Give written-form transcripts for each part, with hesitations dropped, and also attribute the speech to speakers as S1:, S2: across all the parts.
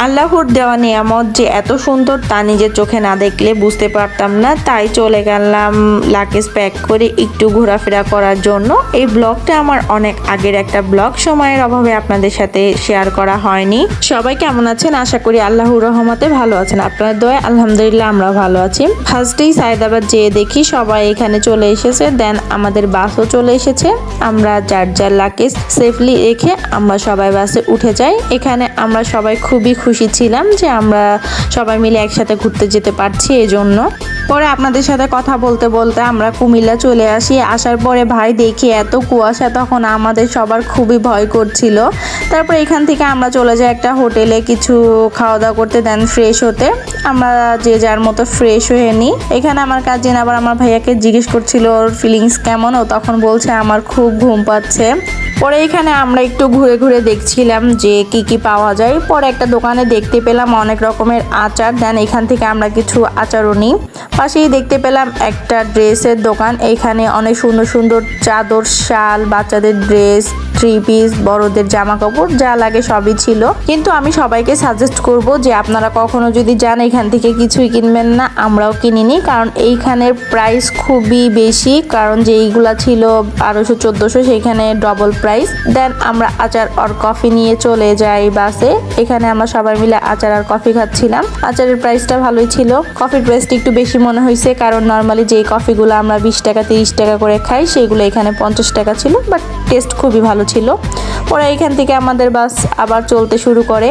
S1: আল্লাহর দেওয়া নিয়ামত যে এত সুন্দর তা নিজের চোখে না দেখলে বুঝতে পারতাম না, তাই চলে গেলাম লাগেজ প্যাক করে একটু ঘোরাফেরা করার জন্য। এই ব্লগটা আমার অনেক আগের একটা ব্লগ, সময়ের অভাবে আপনাদের সাথে শেয়ার করা হয়নি। সবাই কেমন আছেন? আশা করি আল্লাহর রহমতে ভালো আছেন। আপনার দয়া আলহামদুলিল্লাহ আমরা ভালো আছি। ফার্স্টেই সাইদাবাদ যেয়ে দেখি সবাই এখানে চলে এসেছে, দেন আমাদের বাসও চলে এসেছে। আমরা যার যার লাগেজ সেফলি রেখে আমরা সবাই বাসে উঠে যাই। এখানে আমরা সবাই খুবই খুশি ছিলাম যে আমরা সবাই মিলে একসাথে ঘুরতে যেতে পারছি। এই জন্য পরে আপনাদের সাথে কথা বলতে বলতে আমরা কুমিল্লা চলে আসি। আসার পরে ভাই দেখি এত কুয়াশা, তখন আমাদের সবার খুবই ভয় করছিল। তারপর এখান থেকে আমরা চলে যাই একটা হোটেলে কিছু খাওয়া দাওয়া করতে, দেন ফ্রেশ হতে। আমরা যে যার মতো ফ্রেশ হয়ে নিই। এখানে আমার কাজিন আবার আমার ভাইয়াকে জিজ্ঞেস করছিল ওর ফিলিংস কেমন, ও তখন বলছে আমার খুব ঘুম পাচ্ছে। পরে এখানে আমরা একটু ঘুরে ঘুরে দেখছিলাম যে কি কি পাওয়া যায়। পরে একটা দোকানে দেখতে পেলাম অনেক রকমের আচার, দেন এখান থেকে আমরা কিছু আচারও নিই। পাশেই দেখতে পেলাম একটা ড্রেসের দোকান, এখানে অনেক সুন্দর সুন্দর চাদর, শাল, বাচ্চাদের ড্রেস, থ্রি পিস, বড়দের জামা কাপড় যা লাগে সবই ছিল। কিন্তু আমি সবাইকে সাজেস্ট করব যে আপনারা কখনো যদি যান এখান থেকে কিছুই কিনবেন না। আমরাও কিনিনি, কারণ এইখানের প্রাইস খুবই বেশি, কারণ যেইগুলা ছিল 1200-1400 সেইখানে ডবল প্রাইস। দেন আমরা আচার আর কফি নিয়ে চলে যাই বাসে। এখানে আমরা সবাই মিলে আচার আর কফি খাচ্ছিলাম। আচারের প্রাইসটা ভালোই ছিল, কফির প্রাইসটা একটু বেশি মনে হয়েছে, কারণ নর্মালি যেই কফিগুলো আমরা 20 টাকা 30 টাকা করে খাই সেইগুলো এখানে 50 টাকা ছিল, বাট টেস্ট খুবই ভালো ছিল। পরে এখান থেকে আমাদের বাস আবার চলতে শুরু করে।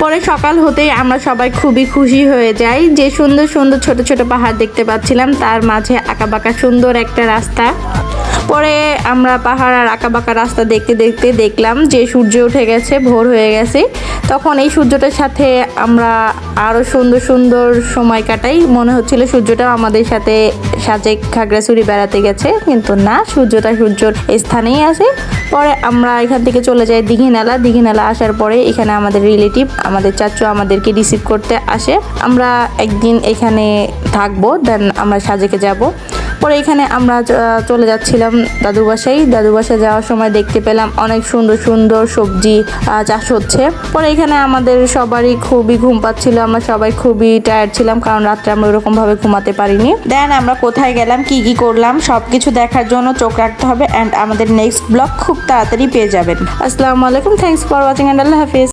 S1: পরে সকাল হতেই আমরা সবাই খুবই খুশি হয়ে যাই যে সুন্দর সুন্দর ছোট ছোট পাহাড় দেখতে পাচ্ছিলাম, তার মাঝে আঁকাবাঁকা সুন্দর একটা রাস্তা। পরে আমরা পাহাড় আর আঁকাবাঁকা রাস্তা দেখতে দেখতে দেখলাম যে সূর্য উঠে গেছে, ভোর হয়ে গেছে। তখন এই সূর্যটার সাথে আমরা আরও সুন্দর সুন্দর সময় কাটাই। মনে হচ্ছিল সূর্যটাও আমাদের সাথে সাজেক খাগড়াছড়ি বেড়াতে গেছে, কিন্তু না, সূর্যটা সূর্যর স্থানেই আছে। পরে আমরা এখান থেকে চলে যাই দীঘিনালা। দীঘিনালা আসার পরে এখানে আমাদের রিলেটিভ, আমাদের চাচু আমাদেরকে রিসিভ করতে আসে। আমরা একদিন এখানে থাকবো, দেন আমরা সাজেকে যাব। পরে এখানে আমরা চলে যাচ্ছিলাম দাদুর বাসায়। দাদুর বাসায় যাওয়ার সময় দেখতে পেলাম অনেক সুন্দর সুন্দর সবজি চাষ হচ্ছে। পরে এখানে আমাদের সবারই খুবই ঘুম পাচ্ছিল, আমরা সবাই খুবই টায়ার্ড ছিলাম, কারণ রাত্রে আমরা ওরকমভাবে ঘুমাতে পারিনি। দেন আমরা কোথায় গেলাম, কি কি করলাম সব কিছু দেখার জন্য চোখ রাখতে হবে, অ্যান্ড আমাদের নেক্সট ব্লগ খুব তাড়াতাড়ি পেয়ে যাবেন। আসসালামু আলাইকুম, thanks for watching and Allah Hafiz.